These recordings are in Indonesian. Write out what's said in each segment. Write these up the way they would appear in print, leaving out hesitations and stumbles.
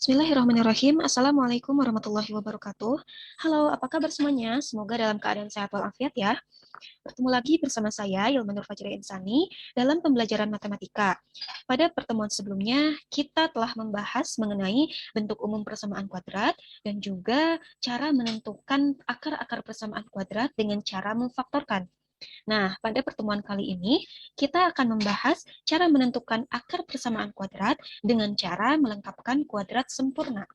Bismillahirrahmanirrahim. Assalamualaikum warahmatullahi wabarakatuh. Halo, apa kabar semuanya? Semoga dalam keadaan sehat walafiat ya. Bertemu lagi bersama saya, Ilmanur Fajri Insani, dalam pembelajaran matematika. Pada pertemuan sebelumnya, kita telah membahas mengenai bentuk umum persamaan kuadrat dan juga cara menentukan akar-akar persamaan kuadrat dengan cara memfaktorkan. Nah, pada pertemuan kali ini, kita akan membahas cara menentukan akar persamaan kuadrat dengan cara melengkapkan kuadrat sempurna.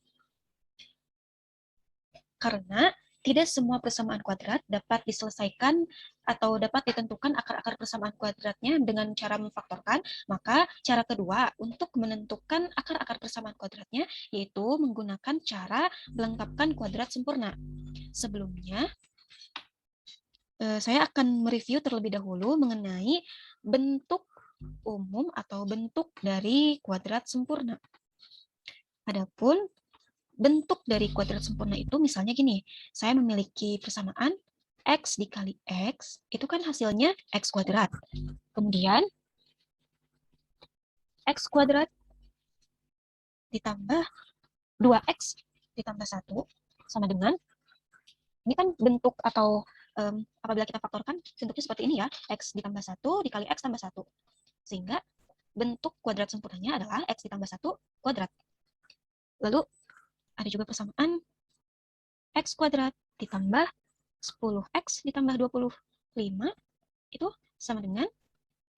Karena tidak semua persamaan kuadrat dapat diselesaikan atau dapat ditentukan akar-akar persamaan kuadratnya dengan cara memfaktorkan, maka cara kedua untuk menentukan akar-akar persamaan kuadratnya yaitu menggunakan cara melengkapkan kuadrat sempurna. Sebelumnya, saya akan mereview terlebih dahulu mengenai bentuk umum atau bentuk dari kuadrat sempurna. Adapun bentuk dari kuadrat sempurna itu misalnya gini, saya memiliki persamaan X dikali X, itu kan hasilnya X kuadrat. Kemudian X kuadrat ditambah 2X ditambah 1 sama dengan, ini kan bentuk atau apabila kita faktorkan bentuknya seperti ini ya, X ditambah 1 dikali X tambah 1. Sehingga bentuk kuadrat sempurnanya adalah X ditambah 1 kuadrat. Lalu ada juga persamaan X kuadrat ditambah 10X ditambah 25 itu sama dengan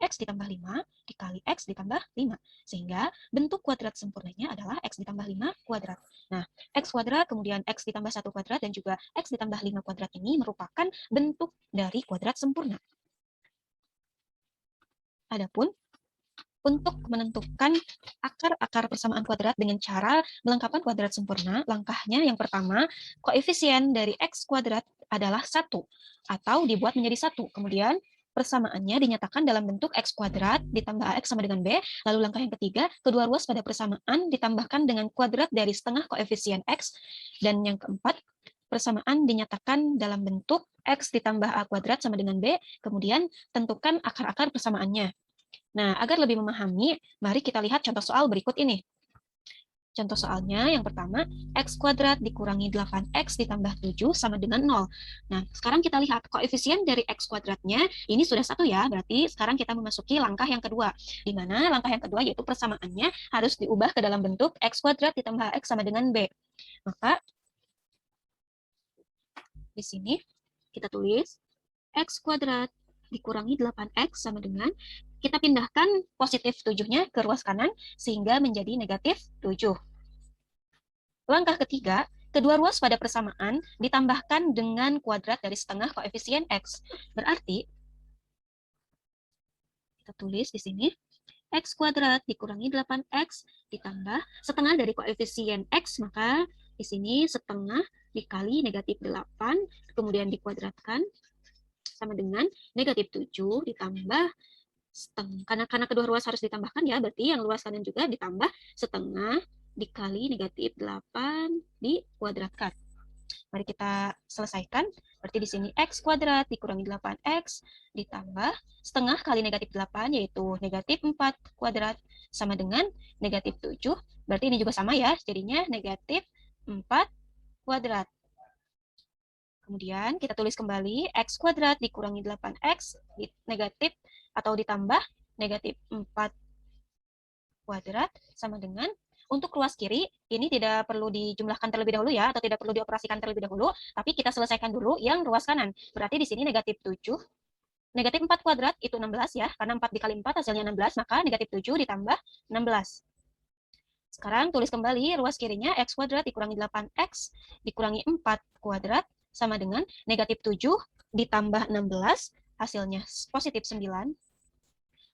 X ditambah 5 dikali X ditambah 5. Sehingga bentuk kuadrat sempurnanya adalah X ditambah 5 kuadrat. Nah, X kuadrat, kemudian X ditambah 1 kuadrat, dan juga X ditambah 5 kuadrat ini merupakan bentuk dari kuadrat sempurna. Adapun untuk menentukan akar-akar persamaan kuadrat dengan cara melengkapkan kuadrat sempurna, langkahnya yang pertama, koefisien dari X kuadrat adalah 1, atau dibuat menjadi 1. Kemudian persamaannya dinyatakan dalam bentuk X kuadrat ditambah AX sama dengan B. Lalu langkah yang ketiga, kedua ruas pada persamaan ditambahkan dengan kuadrat dari setengah koefisien X. Dan yang keempat, persamaan dinyatakan dalam bentuk X ditambah A kuadrat sama dengan B. Kemudian tentukan akar-akar persamaannya. Nah, agar lebih memahami, mari kita lihat contoh soal berikut ini. Contoh soalnya yang pertama, X kuadrat dikurangi 8X ditambah 7 sama dengan 0. Nah, sekarang kita lihat koefisien dari X kuadratnya, ini sudah 1 ya, berarti sekarang kita memasuki langkah yang kedua. Di mana langkah yang kedua yaitu persamaannya harus diubah ke dalam bentuk X kuadrat ditambah X sama dengan B. Maka, di sini kita tulis X kuadrat dikurangi 8X sama dengan, kita pindahkan positif 7-nya ke ruas kanan sehingga menjadi negatif 7. Langkah ketiga, kedua ruas pada persamaan ditambahkan dengan kuadrat dari setengah koefisien X. Berarti, kita tulis di sini, X kuadrat dikurangi 8X ditambah setengah dari koefisien X, maka di sini setengah dikali negatif 8, kemudian dikuadratkan, sama dengan negatif 7 ditambah setengah. Karena kedua ruas harus ditambahkan ya, berarti yang luas kanan juga ditambah setengah dikali negatif 8 dikuadratkan. Mari kita selesaikan. Berarti di sini X kuadrat dikurangi 8X ditambah setengah kali negatif 8, yaitu negatif 4 kuadrat sama dengan negatif 7. Berarti ini juga sama ya, jadinya negatif 4 kuadrat. Kemudian kita tulis kembali X kuadrat dikurangi 8X negatif atau ditambah negatif 4 kuadrat sama dengan, untuk ruas kiri ini tidak perlu dijumlahkan terlebih dahulu ya, atau tidak perlu dioperasikan terlebih dahulu, tapi kita selesaikan dulu yang ruas kanan. Berarti di sini negatif 7, negatif 4 kuadrat itu 16 ya, karena 4 dikali 4 hasilnya 16, maka negatif 7 ditambah 16. Sekarang tulis kembali ruas kirinya X kuadrat dikurangi 8X dikurangi 4 kuadrat sama dengan negatif 7 ditambah 16, hasilnya positif 9.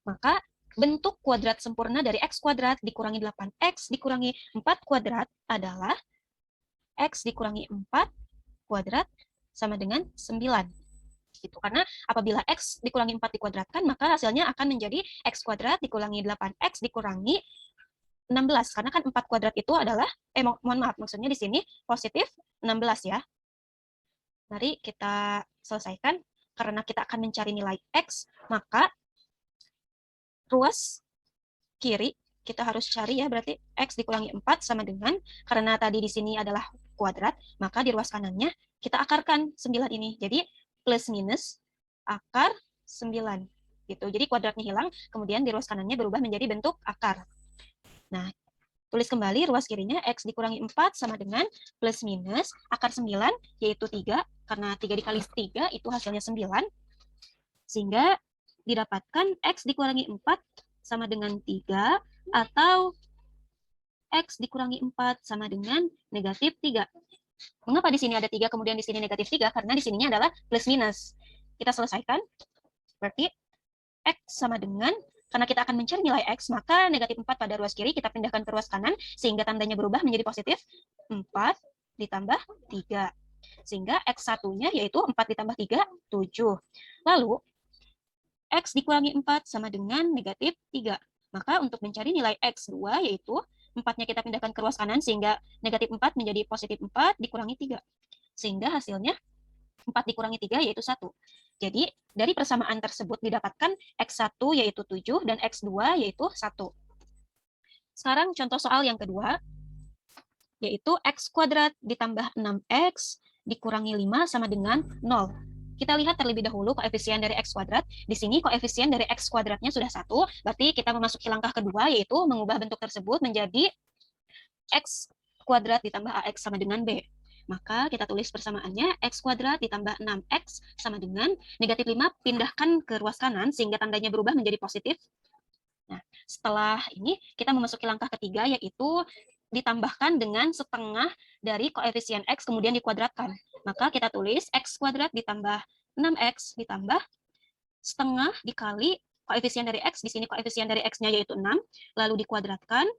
Maka bentuk kuadrat sempurna dari X kuadrat dikurangi 8X dikurangi 4 kuadrat adalah X dikurangi 4 kuadrat sama dengan 9. Gitu. Karena apabila X dikurangi 4 dikuadratkan, maka hasilnya akan menjadi X kuadrat dikurangi 8X dikurangi 16. Karena kan 4 kuadrat itu adalah, mohon maaf, maksudnya di sini positif 16 ya. Mari kita selesaikan. Karena kita akan mencari nilai X, maka ruas kiri kita harus cari ya, berarti X dikurangi 4 sama dengan, karena tadi di sini adalah kuadrat, maka di ruas kanannya kita akarkan 9 ini. Jadi plus minus akar 9. Gitu. Jadi kuadratnya hilang, kemudian di ruas kanannya berubah menjadi bentuk akar. Nah, tulis kembali ruas kirinya X dikurangi 4 sama dengan plus minus akar 9, yaitu 3, karena 3 dikali 3 itu hasilnya 9. Sehingga didapatkan X dikurangi 4 sama dengan 3, atau X dikurangi 4 sama dengan negatif 3. Mengapa di sini ada 3, kemudian di sini negatif 3? Karena di sininya adalah plus minus. Kita selesaikan. Berarti X sama dengan, karena kita akan mencari nilai X, maka negatif 4 pada ruas kiri kita pindahkan ke ruas kanan, sehingga tandanya berubah menjadi positif 4 ditambah 3. Sehingga X1-nya yaitu 4 ditambah 3, 7. Lalu, X dikurangi 4 sama dengan negatif 3. Maka untuk mencari nilai X2 yaitu 4-nya kita pindahkan ke ruas kanan sehingga negatif 4 menjadi positif 4 dikurangi 3. Sehingga hasilnya 4 dikurangi 3 yaitu 1. Jadi dari persamaan tersebut didapatkan X1 yaitu 7 dan X2 yaitu 1. Sekarang contoh soal yang kedua, yaitu X kuadrat ditambah 6X dikurangi 5 sama dengan 0. Kita lihat terlebih dahulu koefisien dari X kuadrat. Di sini koefisien dari X kuadratnya sudah 1, berarti kita memasuki langkah kedua, yaitu mengubah bentuk tersebut menjadi X kuadrat ditambah AX sama dengan B. Maka kita tulis persamaannya X kuadrat ditambah 6X sama dengan negatif 5, pindahkan ke ruas kanan sehingga tandanya berubah menjadi positif. Nah, setelah ini kita memasuki langkah ketiga, yaitu ditambahkan dengan setengah dari koefisien X kemudian dikuadratkan. Maka kita tulis X kuadrat ditambah 6X ditambah setengah dikali koefisien dari X. Di sini koefisien dari X-nya yaitu 6, lalu dikuadratkan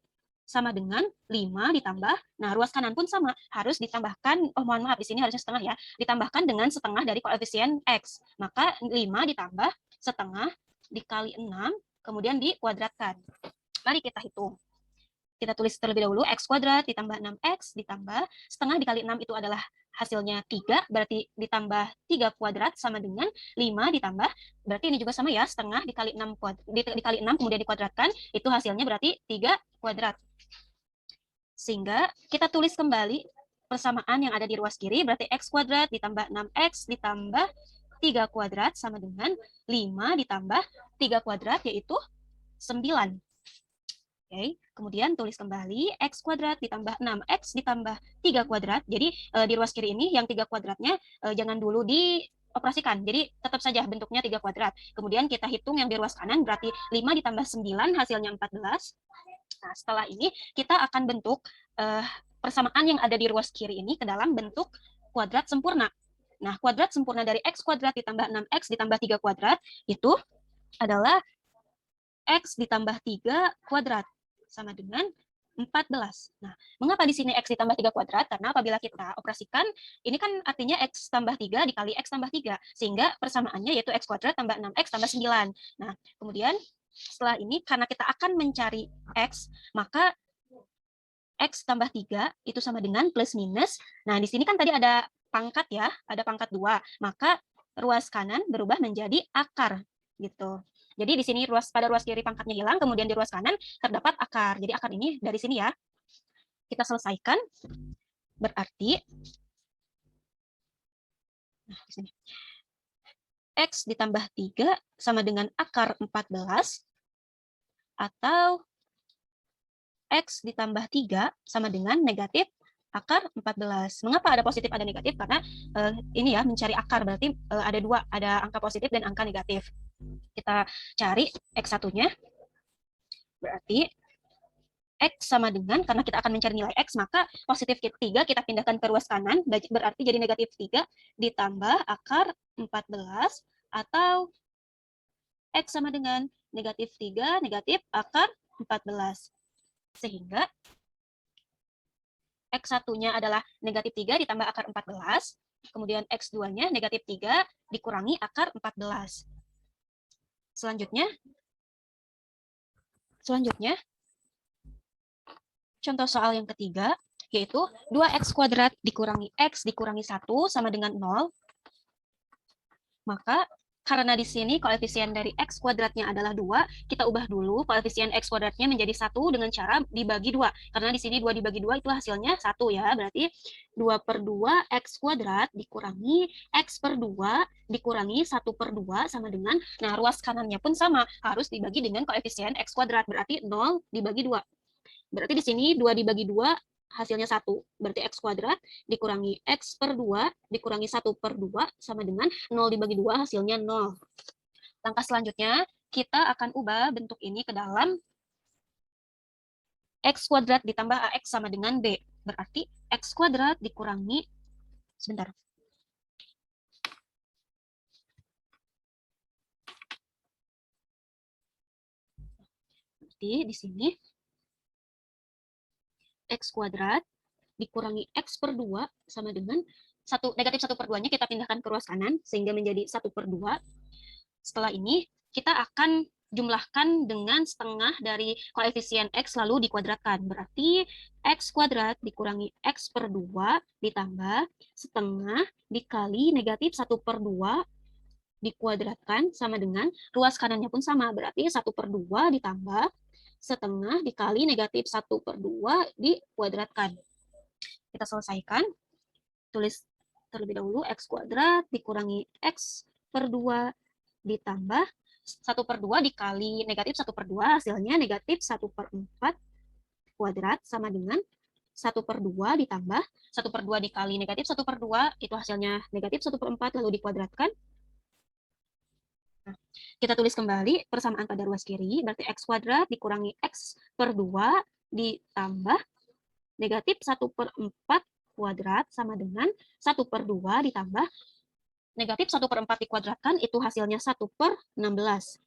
sama dengan 5 ditambah, nah ruas kanan pun sama, harus ditambahkan, mohon maaf, di sini harusnya setengah ya, ditambahkan dengan setengah dari koefisien X. Maka 5 ditambah setengah dikali 6, kemudian dikuadratkan. Mari kita hitung. Kita tulis terlebih dahulu X kuadrat ditambah 6X ditambah setengah dikali 6 itu adalah hasilnya 3, berarti ditambah 3 kuadrat sama dengan 5 ditambah, berarti ini juga sama ya, setengah dikali 6, dikali 6 kemudian dikuadratkan, itu hasilnya berarti 3 kuadrat. Sehingga kita tulis kembali persamaan yang ada di ruas kiri, berarti X kuadrat ditambah 6X ditambah 3 kuadrat sama dengan 5 ditambah 3 kuadrat, yaitu 9. Oke, kemudian tulis kembali X kuadrat ditambah 6X ditambah 3 kuadrat. Jadi di ruas kiri ini yang 3 kuadratnya jangan dulu dioperasikan. Jadi tetap saja bentuknya 3 kuadrat. Kemudian kita hitung yang di ruas kanan, berarti 5 ditambah 9 hasilnya 14. Nah, setelah ini kita akan bentuk persamaan yang ada di ruas kiri ini ke dalam bentuk kuadrat sempurna. Nah, kuadrat sempurna dari X kuadrat ditambah 6X ditambah 3 kuadrat itu adalah X ditambah 3 kuadrat sama dengan 14. Nah, mengapa di sini X ditambah 3 kuadrat? Karena apabila kita operasikan, ini kan artinya X tambah 3 dikali X tambah 3. Sehingga persamaannya yaitu X kuadrat tambah 6X tambah 9. Nah, kemudian setelah ini, karena kita akan mencari X, maka X tambah 3 itu sama dengan plus minus. Nah, di sini kan tadi ada pangkat ya, ada pangkat 2. Maka ruas kanan berubah menjadi akar. Gitu. Jadi di sini pada ruas kiri pangkatnya hilang, kemudian di ruas kanan terdapat akar. Jadi akar ini dari sini ya. Kita selesaikan. Berarti nah, di sini. X ditambah 3 sama dengan akar 14 atau X ditambah 3 sama dengan negatif akar 14. Mengapa ada positif, ada negatif? Karena ini ya, mencari akar berarti ada dua, ada angka positif dan angka negatif. Kita cari X1-nya, berarti X sama dengan, karena kita akan mencari nilai X, maka positif 3 kita pindahkan ke ruas kanan, berarti jadi negatif 3 ditambah akar 14, atau X sama dengan negatif 3 negatif akar 14. Sehingga X1-nya adalah negatif 3 ditambah akar 14, kemudian X2-nya negatif 3 dikurangi akar 14. Selanjutnya, contoh soal yang ketiga, yaitu 2X kuadrat dikurangi X dikurangi 1 sama dengan 0. Maka karena di sini koefisien dari X kuadratnya adalah 2, kita ubah dulu koefisien X kuadratnya menjadi 1 dengan cara dibagi 2. Karena di sini 2 dibagi 2 itu hasilnya 1 ya. Berarti 2/2 X kuadrat dikurangi X per 2 dikurangi 1/2 sama dengan, nah ruas kanannya pun sama, harus dibagi dengan koefisien X kuadrat. Berarti 0 dibagi 2. Berarti di sini 2 dibagi 2 hasilnya 1. Berarti X kuadrat dikurangi X per 2 dikurangi 1/2 sama dengan 0 dibagi 2 hasilnya 0. Langkah selanjutnya, kita akan ubah bentuk ini ke dalam X kuadrat ditambah AX sama dengan B. Berarti X kuadrat dikurangi, sebentar. Berarti di sini X kuadrat dikurangi X per 2 sama dengan negatif 1/2-nya kita pindahkan ke ruas kanan sehingga menjadi 1/2. Setelah ini kita akan jumlahkan dengan setengah dari koefisien X lalu dikuadratkan. Berarti X kuadrat dikurangi X per 2 ditambah setengah dikali negatif 1/2 dikuadratkan sama dengan ruas kanannya pun sama. Berarti 1/2 ditambah setengah dikali negatif 1/2 dikuadratkan. Kita selesaikan. Tulis terlebih dahulu X kuadrat dikurangi X per 2 ditambah 1/2 dikali negatif 1/2 hasilnya negatif 1/4 kuadrat sama dengan 1/2 ditambah 1/2 dikali negatif 1/2 itu hasilnya negatif 1/4 lalu dikuadratkan. Nah, kita tulis kembali persamaan pada ruas kiri, berarti X kuadrat dikurangi X per 2 ditambah negatif 1/4 kuadrat sama dengan 1/2 ditambah negatif 1/4 dikuadratkan itu hasilnya 1/16.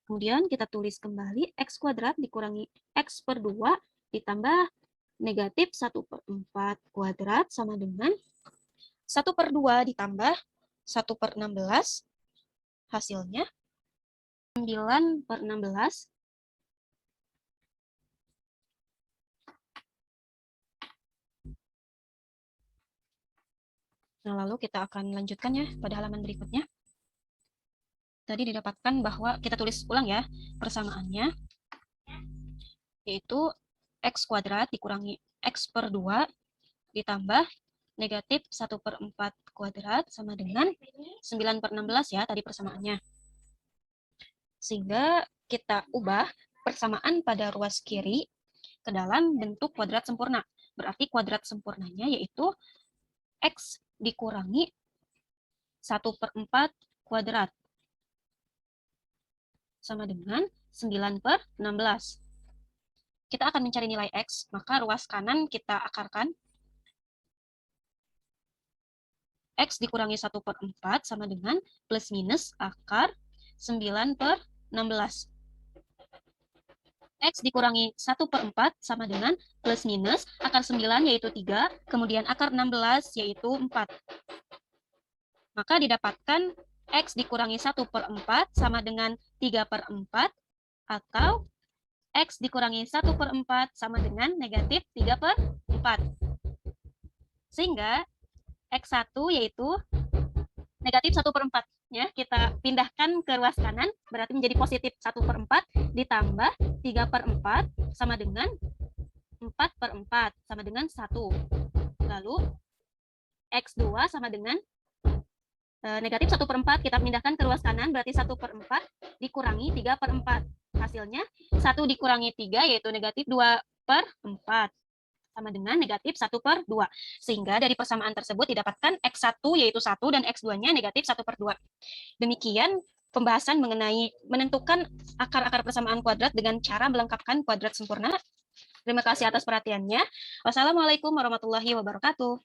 Kemudian kita tulis kembali X kuadrat dikurangi X per 2 ditambah negatif 1/4 kuadrat sama dengan 1/2 ditambah 1/16 hasilnya 9/16. Nah, lalu kita akan lanjutkan ya pada halaman berikutnya. Tadi didapatkan bahwa kita tulis ulang ya persamaannya, yaitu X kuadrat dikurangi X per 2 ditambah negatif 1/4 kuadrat sama dengan 9/16 ya tadi persamaannya. Sehingga kita ubah persamaan pada ruas kiri ke dalam bentuk kuadrat sempurna. Berarti kuadrat sempurnanya yaitu X dikurangi 1/4 kuadrat sama dengan 9/16. Kita akan mencari nilai X, maka ruas kanan kita akarkan. X dikurangi 1/4 sama dengan plus minus akar 9/16. X dikurangi 1/4 sama dengan plus minus akar 9 yaitu 3, kemudian akar 16 yaitu 4. Maka didapatkan X dikurangi 1/4 sama dengan 3/4 atau X dikurangi 1/4 sama dengan negatif 3/4. Sehingga X1 yaitu negatif 1/4. Ya, kita pindahkan ke ruas kanan, berarti menjadi positif 1/4 ditambah 3/4 sama dengan 4/4 sama dengan 1. Lalu X2 sama dengan negatif 1/4 kita pindahkan ke ruas kanan, berarti 1/4 dikurangi 3/4. Hasilnya 1 dikurangi 3 yaitu negatif 2/4 sama dengan negatif 1/2. Sehingga dari persamaan tersebut didapatkan X1 yaitu 1 dan X2-nya negatif 1/2. Demikian pembahasan mengenai menentukan akar-akar persamaan kuadrat dengan cara melengkapkan kuadrat sempurna. Terima kasih atas perhatiannya. Wassalamualaikum warahmatullahi wabarakatuh.